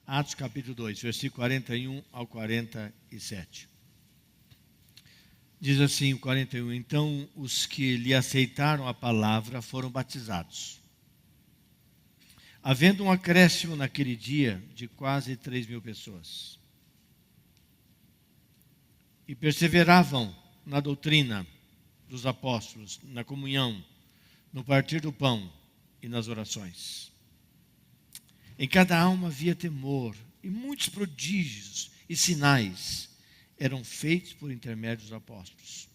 Atos capítulo 2, versículo 41 ao 47. Diz assim o 41, então os que lhe aceitaram a palavra foram batizados. Havendo um acréscimo naquele dia de quase 3.000 pessoas. E perseveravam na doutrina dos apóstolos, na comunhão, no partir do pão e nas orações. Em cada alma havia temor, e muitos prodígios e sinais eram feitos por intermédio dos apóstolos.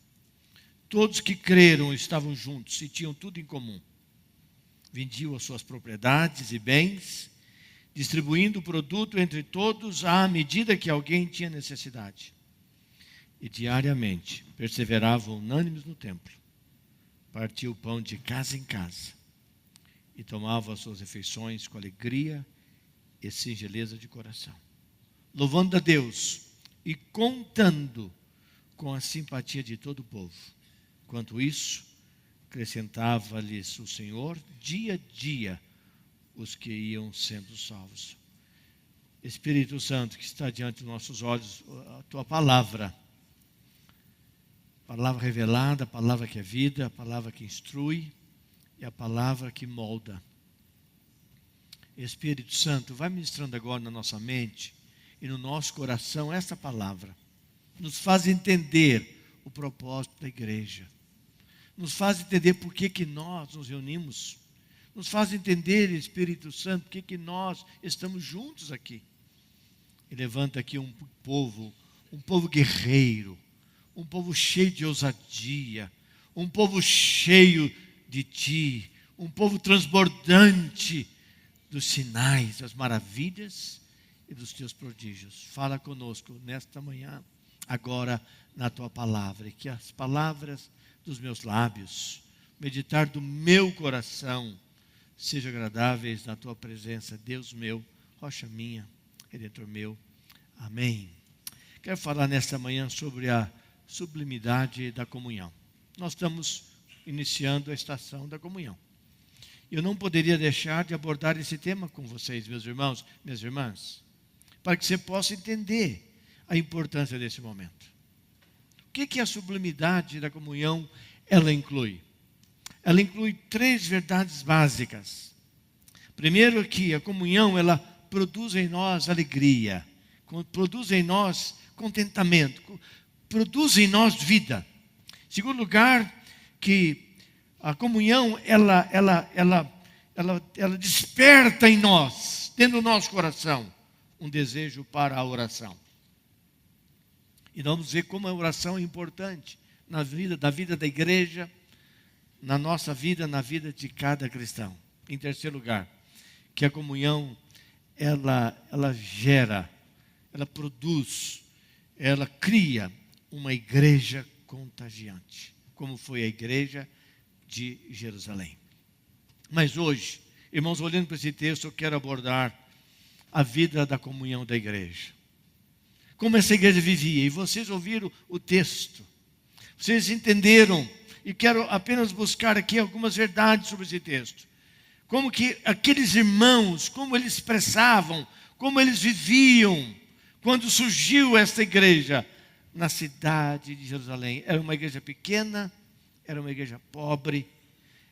Todos que creram estavam juntos e tinham tudo em comum. Vendiam as suas propriedades e bens, distribuindo o produto entre todos à medida que alguém tinha necessidade. E diariamente perseveravam unânimes no templo, partiam o pão de casa em casa e tomavam as suas refeições com alegria e singeleza de coração, louvando a Deus e contando com a simpatia de todo o povo. Quanto isso, acrescentava-lhes o Senhor dia a dia os que iam sendo salvos. Espírito Santo, que está diante dos nossos olhos, a tua palavra revelada, a palavra que é vida, a palavra que instrui e a palavra que molda. Espírito Santo, vai ministrando agora na nossa mente e no nosso coração essa palavra. Nos faz entender o propósito da igreja. Nos faz entender por que nós nos reunimos. Nos faz entender, Espírito Santo, por que nós estamos juntos aqui. E levanta aqui um povo guerreiro, um povo cheio de ousadia, um povo cheio de Ti, um povo transbordante dos sinais, das maravilhas e dos Teus prodígios. Fala conosco nesta manhã, agora na Tua palavra, e que as palavras dos meus lábios, meditar do meu coração, sejam agradáveis na Tua presença, Deus meu, rocha minha, Redentor meu. Amém. Quero falar nesta manhã sobre a sublimidade da comunhão. Nós estamos iniciando a estação da comunhão. Eu não poderia deixar de abordar esse tema com vocês, meus irmãos, minhas irmãs, para que você possa entender a importância desse momento. O que é a sublimidade da comunhão? Ela inclui 3 verdades básicas. Primeiro, que a comunhão, ela produz em nós alegria, produz em nós contentamento, produz em nós vida. Segundo lugar, que a comunhão, ela desperta em nós, dentro do nosso coração, um desejo para a oração. E vamos ver como a oração é importante na vida da igreja, na nossa vida, na vida de cada cristão. Em terceiro lugar, que a comunhão, ela gera, ela produz, ela cria uma igreja contagiante, como foi a igreja de Jerusalém. Mas hoje, irmãos, olhando para esse texto, eu quero abordar a vida da comunhão da igreja. Como essa igreja vivia, e vocês ouviram o texto, vocês entenderam, e quero apenas buscar aqui algumas verdades sobre esse texto. Como que aqueles irmãos, como eles expressavam, como eles viviam, quando surgiu essa igreja na cidade de Jerusalém. Era uma igreja pequena, era uma igreja pobre,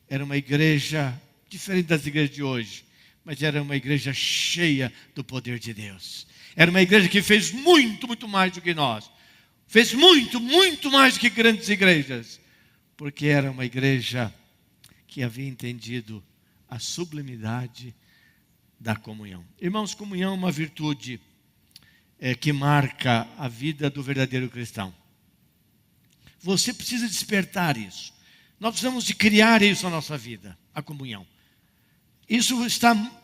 era uma igreja diferente das igrejas de hoje, mas era uma igreja cheia do poder de Deus. Era uma igreja que fez muito, muito mais do que nós. Fez muito, muito mais do que grandes igrejas, porque era uma igreja que havia entendido a sublimidade da comunhão. Irmãos, comunhão é uma virtude que marca a vida do verdadeiro cristão. Você precisa despertar isso. Nós precisamos de criar isso na nossa vida, a comunhão. Isso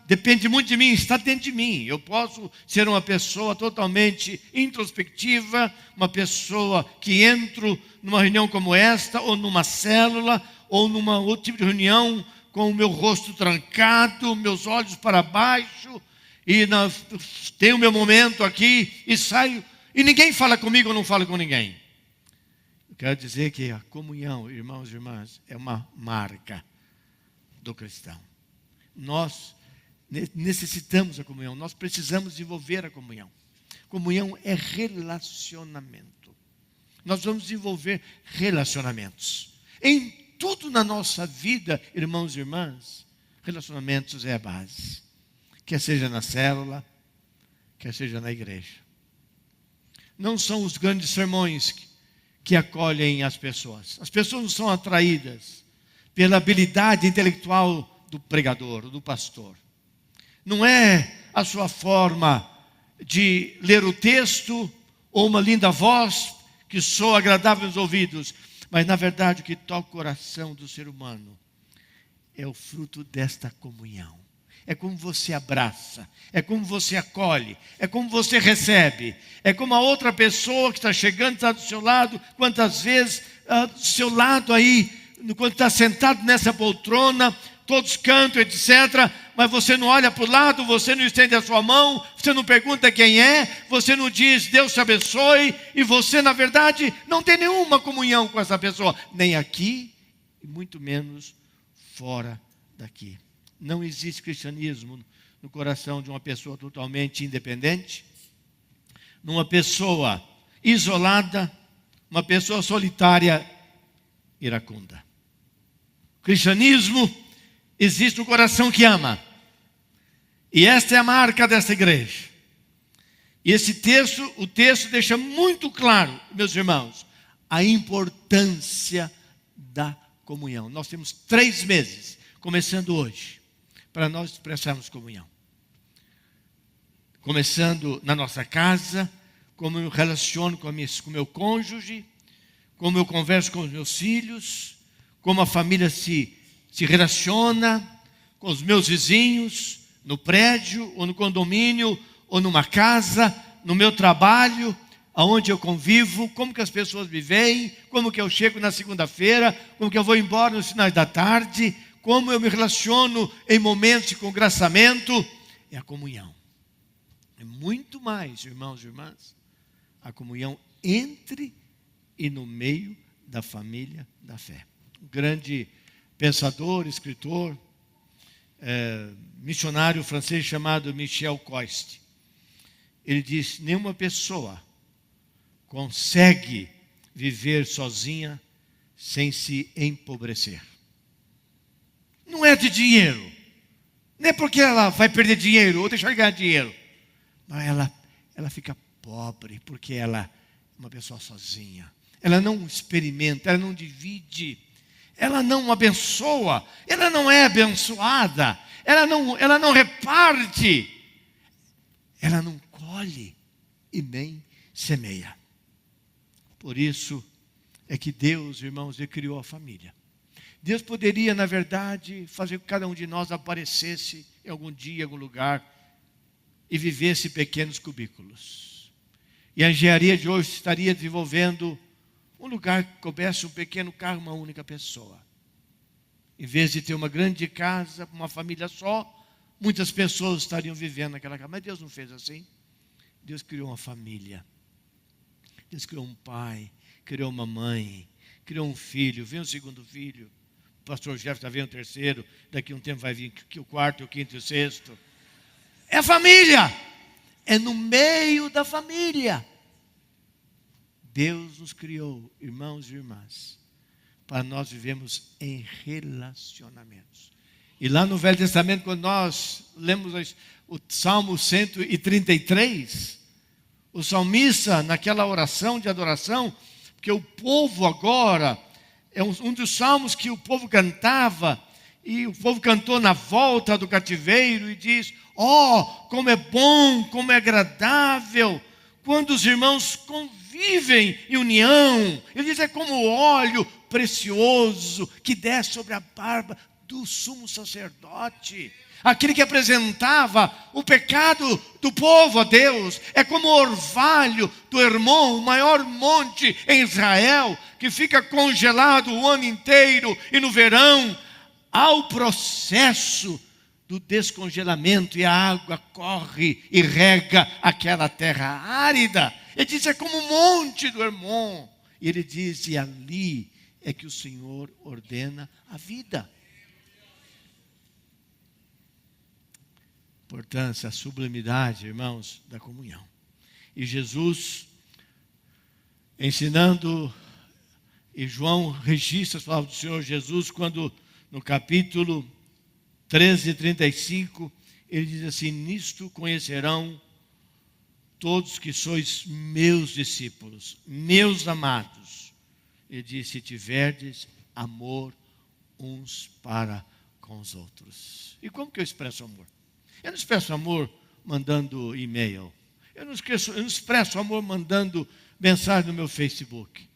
depende muito de mim, está dentro de mim. Eu posso ser uma pessoa totalmente introspectiva, uma pessoa que entro numa reunião como esta, ou numa célula, ou numa outro tipo de reunião, com o meu rosto trancado, meus olhos para baixo, e tenho o meu momento aqui, e saio, e ninguém fala comigo, eu não falo com ninguém. Eu quero dizer que a comunhão, irmãos e irmãs, é uma marca do cristão. Nós necessitamos da comunhão, nós precisamos desenvolver a comunhão. Comunhão é relacionamento. Nós vamos desenvolver relacionamentos. Em tudo na nossa vida, irmãos e irmãs, relacionamentos é a base. Quer seja na célula, quer seja na igreja. Não são os grandes sermões que acolhem as pessoas. As pessoas não são atraídas pela habilidade intelectual do pregador, do pastor. Não é a sua forma de ler o texto ou uma linda voz que soa agradável aos ouvidos, mas na verdade o que toca o coração do ser humano é o fruto desta comunhão. É como você abraça, é como você acolhe, é como você recebe, é como a outra pessoa que está chegando, está do seu lado, quantas vezes do seu lado aí, quando está sentado nessa poltrona, todos cantam, etc., mas você não olha para o lado, você não estende a sua mão, você não pergunta quem é, você não diz Deus te abençoe, e você na verdade não tem nenhuma comunhão com essa pessoa, nem aqui e muito menos fora daqui. Não existe cristianismo no coração de uma pessoa totalmente independente, numa pessoa isolada, uma pessoa solitária, iracunda. Cristianismo existe um coração que ama. E esta é a marca dessa igreja. E o texto deixa muito claro, meus irmãos, a importância da comunhão. Nós temos 3 meses, começando hoje, para nós expressarmos comunhão. Começando na nossa casa, como eu relaciono com o meu cônjuge, como eu converso com os meus filhos, como a família se relaciona com os meus vizinhos, no prédio, ou no condomínio, ou numa casa, no meu trabalho, aonde eu convivo, como que as pessoas me veem, como que eu chego na segunda-feira, como que eu vou embora nos finais da tarde, como eu me relaciono em momentos de congraçamento. É a comunhão. É muito mais, irmãos e irmãs, a comunhão entre e no meio da família da fé. Um grande pensador, escritor, missionário francês chamado Michel Coiste. Ele diz: nenhuma pessoa consegue viver sozinha sem se empobrecer. Não é de dinheiro, não é porque ela vai perder dinheiro ou deixar de ganhar dinheiro, mas ela fica pobre porque ela é uma pessoa sozinha. Ela não experimenta, ela não divide, ela não abençoa, ela não é abençoada, ela não reparte, ela não colhe e nem semeia. Por isso é que Deus, irmãos, Ele criou a família. Deus poderia, na verdade, fazer com que cada um de nós aparecesse em algum dia, em algum lugar, e vivesse pequenos cubículos. E a engenharia de hoje estaria desenvolvendo um lugar que coubesse um pequeno carro, uma única pessoa. Em vez de ter uma grande casa, uma família só, muitas pessoas estariam vivendo naquela casa. Mas Deus não fez assim. Deus criou uma família. Deus criou um pai, criou uma mãe, criou um filho, veio um segundo filho. O pastor Jefferson vem o terceiro, daqui a um tempo vai vir o quarto, o quinto e o sexto. É a família, é no meio da família. Deus nos criou, irmãos e irmãs, para nós vivemos em relacionamentos. E lá no Velho Testamento, quando nós lemos o Salmo 133, o salmista, naquela oração de adoração, porque o povo agora, é um dos salmos que o povo cantava, e o povo cantou na volta do cativeiro, e diz: oh, como é bom, como é agradável, quando os irmãos convivem em união. Ele diz: é como o óleo precioso que desce sobre a barba do sumo sacerdote, aquele que apresentava o pecado do povo a Deus. É como o orvalho do Hermon, o maior monte em Israel, que fica congelado o ano inteiro, e no verão há o processo do descongelamento e a água corre e rega aquela terra árida. Ele diz: é como o monte do Hermon. E ele diz: e ali é que o Senhor ordena a vida. importância, a sublimidade, irmãos, da comunhão. E Jesus, ensinando, e João registra as palavras do Senhor Jesus, quando no capítulo 13, 35, ele diz assim: nisto conhecerão todos que sois meus discípulos, meus amados. Ele diz: se tiverdes amor uns para com os outros. E como que eu expresso amor? Eu não expresso amor mandando e-mail. Eu não expresso amor mandando mensagem no meu Facebook.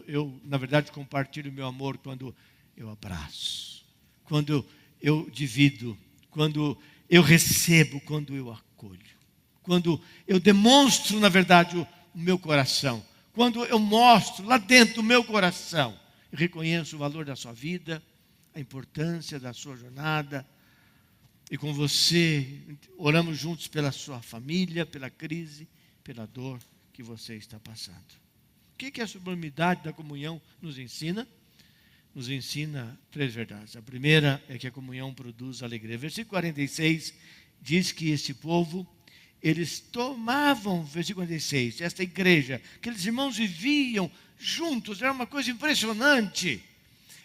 Eu na verdade, compartilho o meu amor quando eu abraço, quando eu divido, quando eu recebo, quando eu acolho, quando eu demonstro, na verdade, o meu coração, quando eu mostro lá dentro do meu coração, eu reconheço o valor da sua vida, a importância da sua jornada, e com você oramos juntos pela sua família, pela crise, pela dor que você está passando. O que a sublimidade da comunhão nos ensina? Nos ensina 3 verdades. A primeira é que a comunhão produz alegria. Versículo 46 diz que este povo, eles tomavam, versículo 46, esta igreja, aqueles irmãos viviam juntos, era uma coisa impressionante.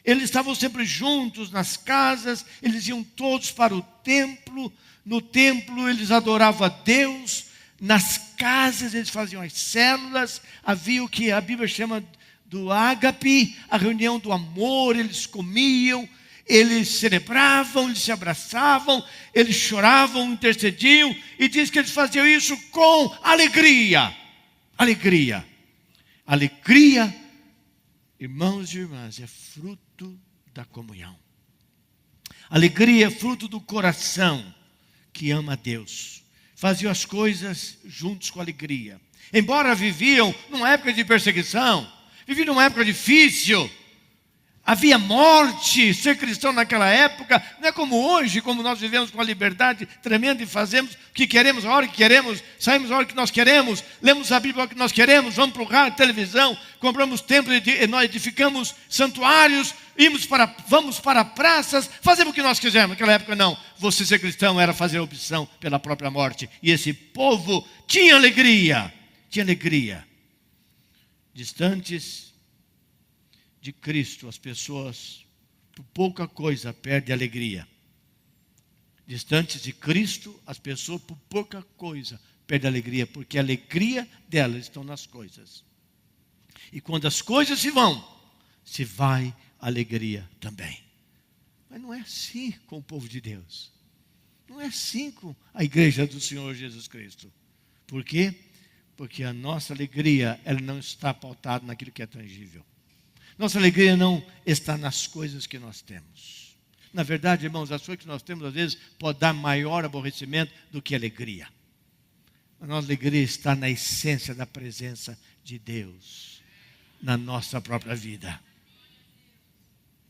Eles estavam sempre juntos nas casas, eles iam todos para o templo, no templo eles adoravam a Deus, nas casas eles faziam as células, havia o que a Bíblia chama do ágape, a reunião do amor, eles comiam, eles celebravam, eles se abraçavam, eles choravam, intercediam, e diz que eles faziam isso com alegria. Alegria. Alegria, irmãos e irmãs, é fruto da comunhão. Alegria é fruto do coração que ama a Deus. Faziam as coisas juntos com alegria. Embora viviam numa época de perseguição, viviam numa época difícil, havia morte. Ser cristão naquela época não é como hoje, como nós vivemos com a liberdade tremenda e fazemos o que queremos, a hora que queremos, saímos a hora que nós queremos, lemos a Bíblia a hora que nós queremos, vamos para o rádio, televisão, compramos templos, nós edificamos santuários, vamos para praças, fazemos o que nós quisermos. Naquela época não, você ser cristão era fazer a opção pela própria morte. E esse povo tinha alegria, distantes de Cristo, as pessoas por pouca coisa perdem a alegria. Distantes de Cristo, as pessoas por pouca coisa perdem a alegria, porque a alegria delas estão nas coisas. E quando as coisas se vão, se vai a alegria também. Mas não é assim com o povo de Deus. Não é assim com a igreja do Senhor Jesus Cristo. Por quê? Porque a nossa alegria, ela não está pautada naquilo que é tangível. Nossa alegria não está nas coisas que nós temos. Na verdade, irmãos, as coisas que nós temos, às vezes, pode dar maior aborrecimento do que alegria. A nossa alegria está na essência da presença de Deus na nossa própria vida.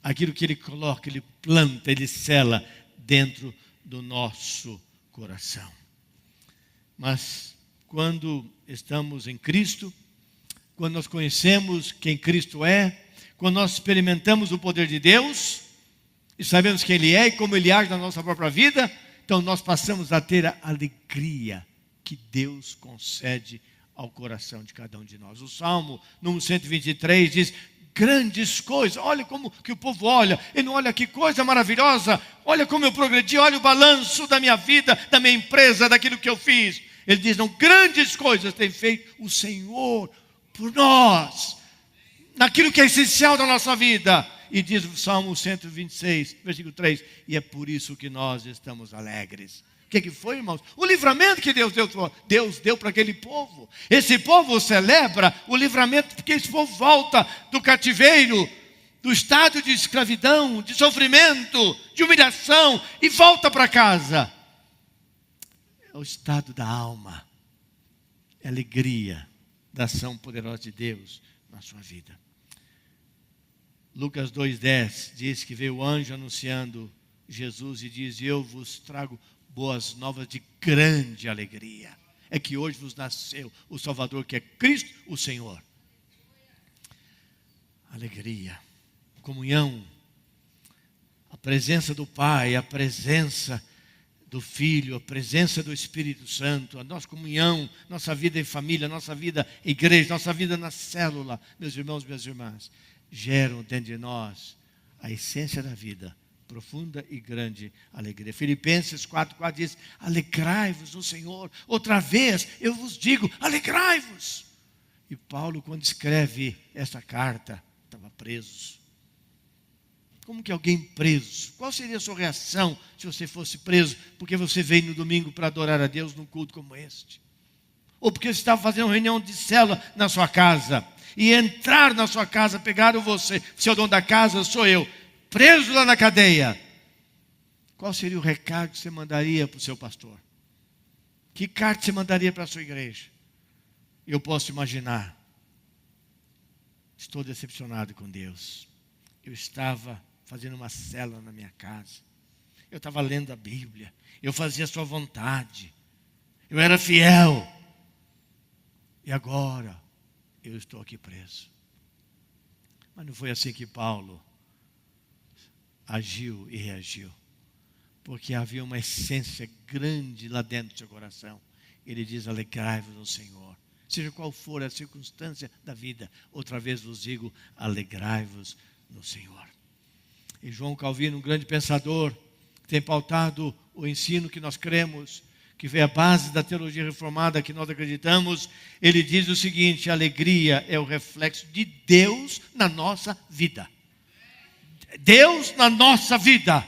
Aquilo que Ele coloca, Ele planta, Ele sela dentro do nosso coração. Mas quando estamos em Cristo, quando nós conhecemos quem Cristo é, quando nós experimentamos o poder de Deus, e sabemos quem Ele é e como Ele age na nossa própria vida, então nós passamos a ter a alegria que Deus concede ao coração de cada um de nós. O Salmo número 123 diz: grandes coisas, olha como que o povo olha, ele não olha que coisa maravilhosa, olha como eu progredi, olha o balanço da minha vida, da minha empresa, daquilo que eu fiz. Ele diz: não, grandes coisas tem feito o Senhor por nós, naquilo que é essencial da nossa vida. E diz o Salmo 126, versículo 3, e é por isso que nós estamos alegres. O que foi, irmãos? O livramento que Deus deu para aquele povo. Esse povo celebra o livramento porque esse povo volta do cativeiro, do estado de escravidão, de sofrimento, de humilhação, e volta para casa. É o estado da alma, é a alegria da ação poderosa de Deus na sua vida. Lucas 2,10 diz que veio o anjo anunciando Jesus e diz: eu vos trago boas novas de grande alegria. É que hoje vos nasceu o Salvador, que é Cristo o Senhor. Alegria, comunhão, a presença do Pai, a presença do Filho, a presença do Espírito Santo, a nossa comunhão, nossa vida em família, nossa vida em igreja, nossa vida na célula, meus irmãos, minhas irmãs, geram dentro de nós a essência da vida, profunda e grande alegria. Filipenses 4,4 diz: alegrai-vos no Senhor. Outra vez eu vos digo, alegrai-vos. E Paulo, quando escreve essa carta, estava preso. Como que alguém preso? Qual seria a sua reação se você fosse preso porque você veio no domingo para adorar a Deus num culto como este? Ou porque você estava fazendo uma reunião de célula na sua casa e entrar na sua casa, pegaram você é o dono da casa, sou eu, preso lá na cadeia. Qual seria o recado que você mandaria para o seu pastor? Que carta você mandaria para a sua igreja? Eu posso imaginar. Estou decepcionado com Deus. Eu estava fazendo uma célula na minha casa. Eu estava lendo a Bíblia. Eu fazia a sua vontade. Eu era fiel. E agora eu estou aqui preso. Mas não foi assim que Paulo agiu e reagiu. Porque havia uma essência grande lá dentro do seu coração. Ele diz: alegrai-vos no Senhor. Seja qual for a circunstância da vida, outra vez vos digo, alegrai-vos no Senhor. E João Calvino, um grande pensador, tem pautado o ensino que nós cremos, que vem a base da teologia reformada que nós acreditamos. Ele diz o seguinte: a alegria é o reflexo de Deus na nossa vida. Deus na nossa vida.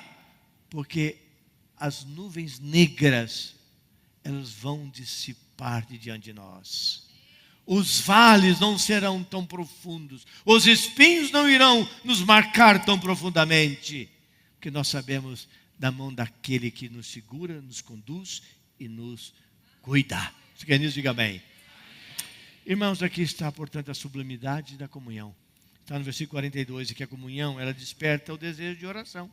Porque as nuvens negras, elas vão dissipar de diante de nós. Os vales não serão tão profundos. Os espinhos não irão nos marcar tão profundamente. Porque nós sabemos da mão daquele que nos segura, nos conduz e nos cuida. Se quer nisso, diga amém. Irmãos, aqui está, portanto, a sublimidade da comunhão. Está no versículo 42, e que a comunhão, ela desperta o desejo de oração.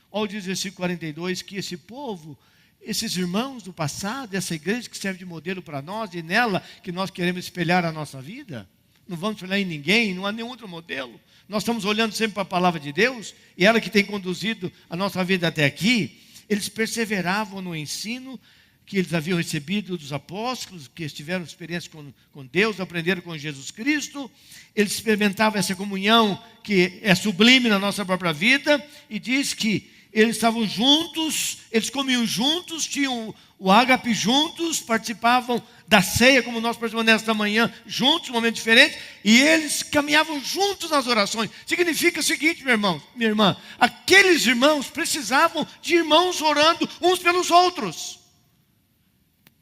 Olha, diz o versículo 42, que esse povo, esses irmãos do passado, essa igreja que serve de modelo para nós, e nela que nós queremos espelhar a nossa vida, não vamos espelhar em ninguém, não há nenhum outro modelo. Nós estamos olhando sempre para a palavra de Deus, e ela que tem conduzido a nossa vida até aqui. Eles perseveravam no ensino que eles haviam recebido dos apóstolos, que tiveram experiência com Deus, aprenderam com Jesus Cristo. Eles experimentavam essa comunhão que é sublime na nossa própria vida, e diz que eles estavam juntos, eles comiam juntos, tinham o ágape juntos, participavam da ceia, como nós participamos nesta manhã, juntos, um momento diferente, e eles caminhavam juntos nas orações. Significa o seguinte, meu irmão, minha irmã, aqueles irmãos precisavam de irmãos orando uns pelos outros.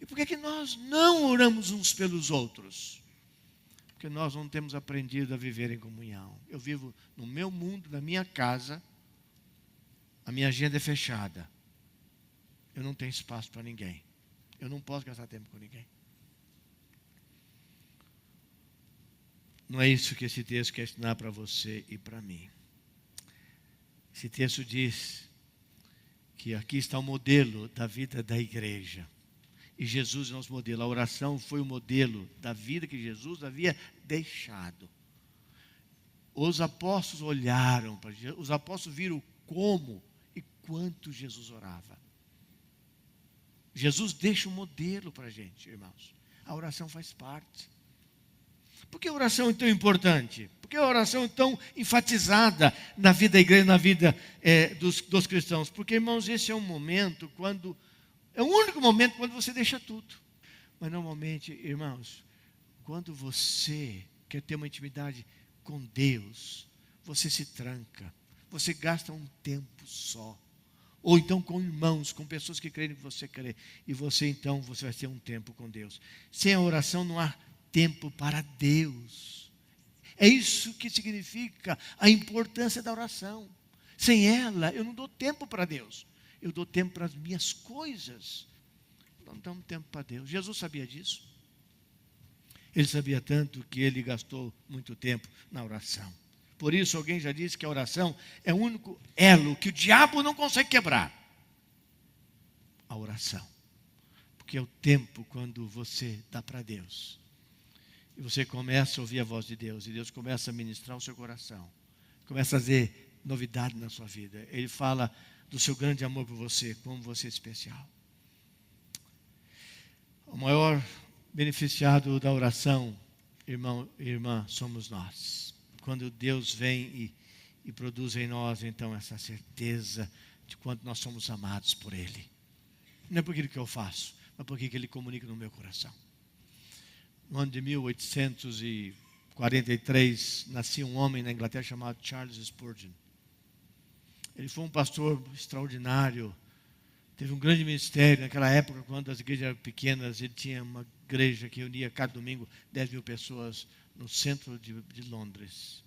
E por que nós não oramos uns pelos outros? Porque nós não temos aprendido a viver em comunhão. Eu vivo no meu mundo, na minha casa. A minha agenda é fechada. Eu não tenho espaço para ninguém. Eu não posso gastar tempo com ninguém. Não é isso que esse texto quer ensinar para você e para mim. Esse texto diz que aqui está o modelo da vida da igreja. E Jesus é nosso modelo. A oração foi o modelo da vida que Jesus havia deixado. Os apóstolos olharam para Jesus. Os apóstolos viram como e quanto Jesus orava. Jesus deixa um modelo para a gente, irmãos. A oração faz parte. Por que a oração é tão importante? Por que a oração é tão enfatizada na vida da igreja, na vida dos cristãos? Porque, irmãos, esse é um momento quando... É o único momento quando você deixa tudo. Mas normalmente, irmãos, quando você quer ter uma intimidade com Deus, você se tranca. Você gasta um tempo só. Ou então com irmãos, com pessoas que creem que você crê. E você vai ter um tempo com Deus. Sem a oração não há tempo para Deus. É isso que significa a importância da oração. Sem ela, eu não dou tempo para Deus. Eu dou tempo para as minhas coisas. Não damos tempo para Deus. Jesus sabia disso. Ele sabia tanto que ele gastou muito tempo na oração. Por isso, alguém já disse que a oração é o único elo que o diabo não consegue quebrar. A oração. Porque é o tempo quando você dá para Deus. E você começa a ouvir a voz de Deus. E Deus começa a ministrar o seu coração. Começa a fazer novidade na sua vida. Ele fala do seu grande amor por você, como você é especial. beneficiado da oração, irmão e irmã, somos nós. Quando Deus vem e produz em nós, então, essa certeza de quanto nós somos amados por Ele. Não é por aquilo que eu faço, mas por aquilo que Ele comunica no meu coração. No ano de 1843, nascia um homem na Inglaterra chamado Charles Spurgeon. Ele foi um pastor extraordinário, teve um grande ministério. Naquela época, quando as igrejas eram pequenas, ele tinha uma igreja que unia cada domingo 10 mil pessoas no centro de Londres.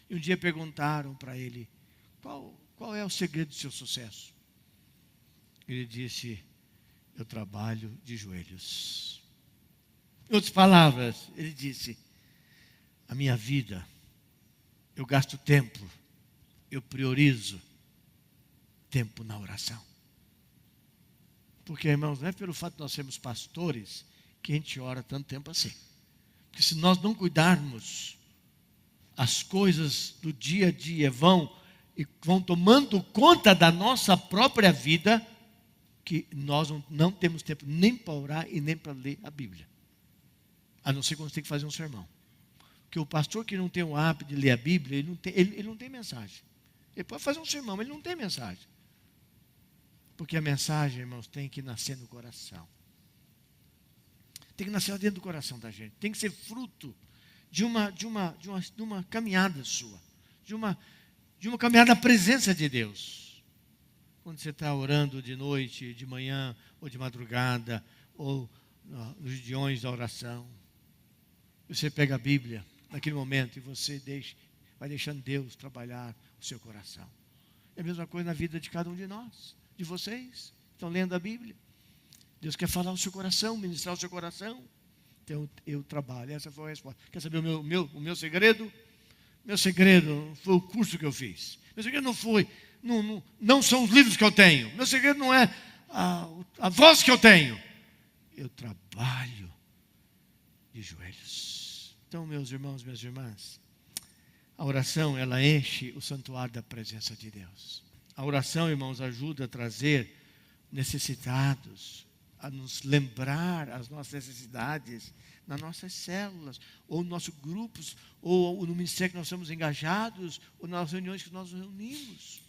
E um dia perguntaram para ele, qual é o segredo do seu sucesso? Ele disse, eu trabalho de joelhos. Em outras palavras, ele disse, a minha vida, eu gasto tempo, eu priorizo tempo na oração. Porque, irmãos, não é pelo fato de nós sermos pastores que a gente ora tanto tempo assim. Porque se nós não cuidarmos, as coisas do dia a dia vão tomando conta da nossa própria vida, que nós não temos tempo nem para orar e nem para ler a Bíblia. A não ser quando você tem que fazer um sermão. Porque o pastor que não tem o hábito de ler a Bíblia, ele não tem mensagem. Ele pode fazer um sermão, mas ele não tem mensagem. Porque a mensagem, irmãos, tem que nascer no coração. Tem que nascer lá dentro do coração da gente. Tem que ser fruto de uma caminhada sua. De uma caminhada na presença de Deus. Quando você está orando de noite, de manhã, ou de madrugada, ou nos diões da oração. Você pega a Bíblia naquele momento e você vai deixando Deus trabalhar o seu coração. É a mesma coisa na vida de cada um de nós, de vocês. Estão lendo a Bíblia. Deus quer falar o seu coração, ministrar o seu coração. Então eu trabalho. Essa foi a resposta. Quer saber o meu segredo? Meu segredo foi o curso que eu fiz. Meu segredo não são os livros que eu tenho. Meu segredo não é a voz que eu tenho. Eu trabalho de joelhos. Então, meus irmãos, minhas irmãs, a oração, ela enche o santuário da presença de Deus. A oração, irmãos, ajuda a trazer necessitados, a nos lembrar as nossas necessidades nas nossas células, ou nos nossos grupos, ou no ministério que nós somos engajados, ou nas reuniões que nós nos reunimos.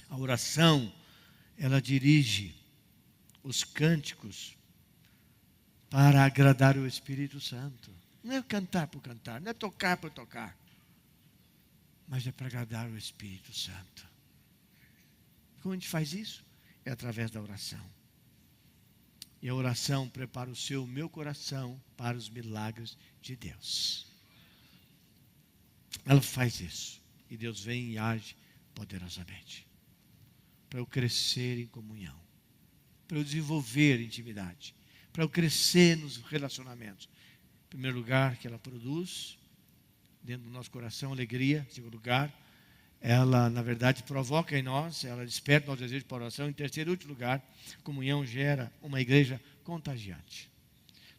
A oração, ela dirige os cânticos para agradar o Espírito Santo. Não é cantar por cantar, não é tocar por tocar, mas é para agradar o Espírito Santo. Como a gente faz isso? É através da oração. E a oração prepara o meu coração para os milagres de Deus. Ela faz isso. E Deus vem e age poderosamente. Para eu crescer em comunhão. Para eu desenvolver intimidade. Para eu crescer nos relacionamentos. Em primeiro lugar, que ela produz dentro do nosso coração alegria. Em segundo lugar, ela, na verdade, provoca em nós, ela desperta o nosso desejo para oração. Em terceiro e último lugar, comunhão gera uma igreja contagiante.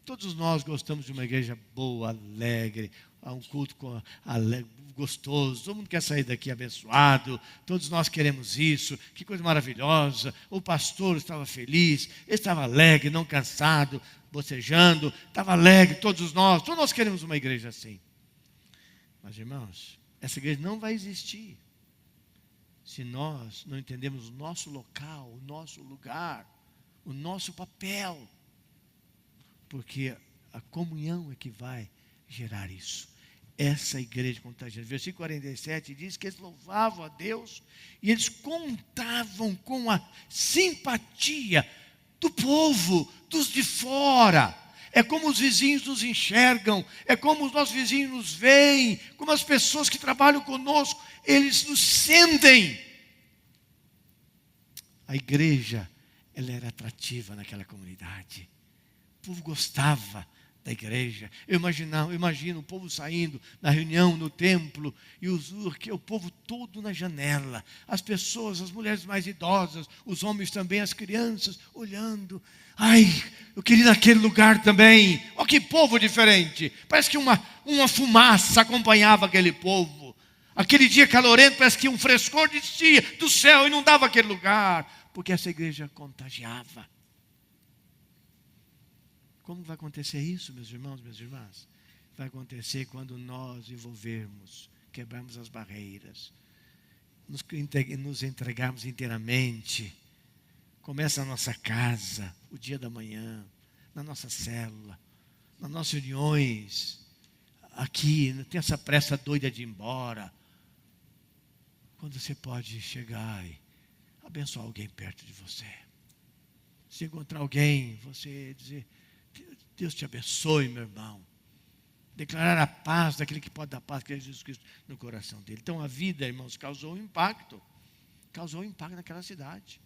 Todos nós gostamos de uma igreja boa, alegre, um culto gostoso. Todo mundo quer sair daqui abençoado. Todos nós queremos isso. Que coisa maravilhosa. O pastor estava feliz, ele estava alegre, não cansado, bocejando, estava alegre. Todos nós queremos uma igreja assim. Mas, irmãos, essa igreja não vai existir se nós não entendemos o nosso local, o nosso lugar, o nosso papel. Porque a comunhão é que vai gerar isso. Essa igreja contagiante. Versículo 47 diz que eles louvavam a Deus e eles contavam com a simpatia do povo, dos de fora. É como os vizinhos nos enxergam, é como os nossos vizinhos nos veem, como as pessoas que trabalham conosco, eles nos sentem. A igreja, ela era atrativa naquela comunidade. O povo gostava da igreja. Eu imagino o povo saindo na reunião, no templo, e o povo todo na janela. As pessoas, as mulheres mais idosas, os homens também, as crianças, olhando. Ai, eu queria ir naquele lugar também. Olha que povo diferente. Parece que uma fumaça acompanhava aquele povo. Aquele dia calorento, parece que um frescor descia do céu e inundava aquele lugar. Porque essa igreja contagiava. Como vai acontecer isso, meus irmãos, minhas irmãs? Vai acontecer quando nós envolvermos, quebrarmos as barreiras, nos entregarmos inteiramente. Começa na nossa casa, o dia da manhã, na nossa célula, nas nossas reuniões, aqui, não tem essa pressa doida de ir embora. Quando você pode chegar e abençoar alguém perto de você. Se encontrar alguém, você dizer, Deus te abençoe, meu irmão. Declarar a paz daquele que pode dar paz, que é Jesus Cristo, no coração dele. Então a vida, irmãos, causou um impacto naquela cidade.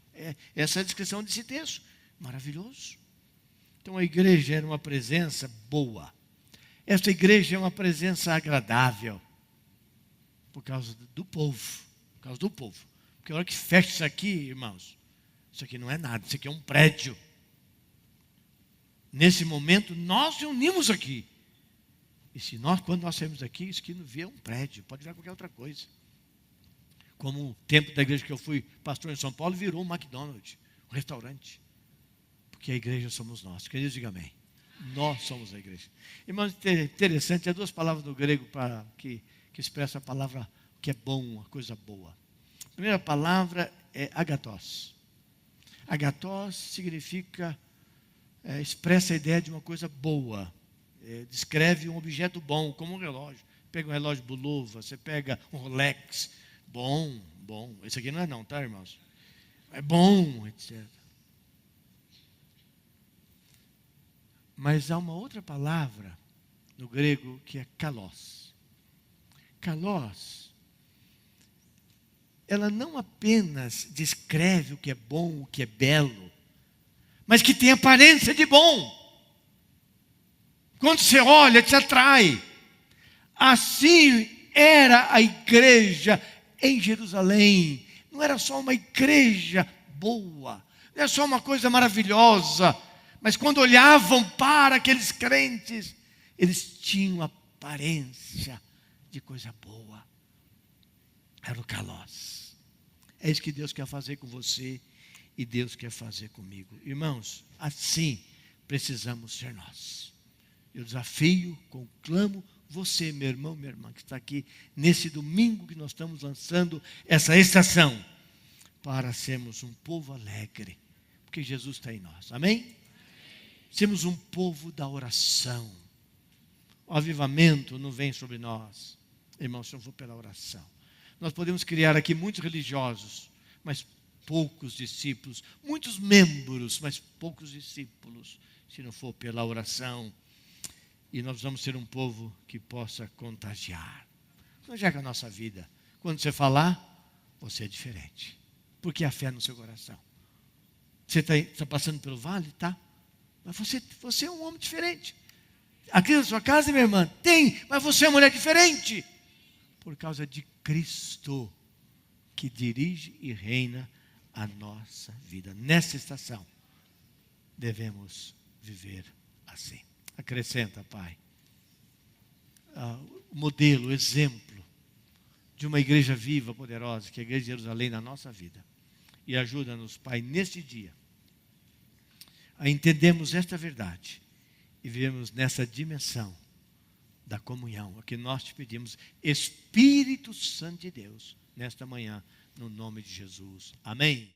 Essa é a descrição desse texto. Maravilhoso. Então a igreja era uma presença boa. Esta igreja é uma presença agradável. Por causa do povo. Por causa do povo. Porque a hora que fecha isso aqui, irmãos, isso aqui não é nada, isso aqui é um prédio. Nesse momento, nós reunimos aqui. E quando nós saímos daqui, isso aqui não vê um prédio, pode virar qualquer outra coisa. Como o tempo da igreja que eu fui pastor em São Paulo, virou um McDonald's, um restaurante. Porque a igreja somos nós. Queridos, diga amém. Nós somos a igreja. Irmãos, interessante, há duas palavras no grego que expressam a palavra que é bom, a coisa boa. A primeira palavra é agathos. Agathos significa, expressa a ideia de uma coisa boa. Descreve um objeto bom, como um relógio. Pega um relógio Bulova, você pega um Rolex. Bom. Esse aqui não é não, tá, irmãos? É bom, etc. Mas há uma outra palavra no grego que é kalos. Kalos, ela não apenas descreve o que é bom, o que é belo, mas que tem aparência de bom. Quando você olha, te atrai. Assim era a igreja em Jerusalém. Não era só uma igreja boa, não era só uma coisa maravilhosa, mas quando olhavam para aqueles crentes, eles tinham aparência de coisa boa. Era o kalos. É isso que Deus quer fazer com você e Deus quer fazer comigo. Irmãos, assim precisamos ser nós. Eu desafio, conclamo você, meu irmão, minha irmã, que está aqui nesse domingo que nós estamos lançando essa estação, para sermos um povo alegre, porque Jesus está em nós. Amém? Sermos um povo da oração. O avivamento não vem sobre nós, irmãos, se não for pela oração. Nós podemos criar aqui muitos religiosos, mas poucos discípulos, muitos membros, mas poucos discípulos, se não for pela oração. E nós vamos ser um povo que possa contagiar. Contagiar com a nossa vida. Quando você falar, você é diferente. Porque há fé no seu coração. Você está passando pelo vale? Tá. Mas você é um homem diferente. Aqui na sua casa, minha irmã, tem, mas você é uma mulher diferente. Por causa de Cristo, que dirige e reina a nossa vida. Nessa estação, devemos viver assim. Acrescenta, Pai, o modelo, o exemplo de uma igreja viva, poderosa, que é a igreja de Jerusalém na nossa vida. E ajuda-nos, Pai, neste dia, a entendermos esta verdade e vivemos nessa dimensão da comunhão, a que nós te pedimos, Espírito Santo de Deus, nesta manhã, no nome de Jesus. Amém.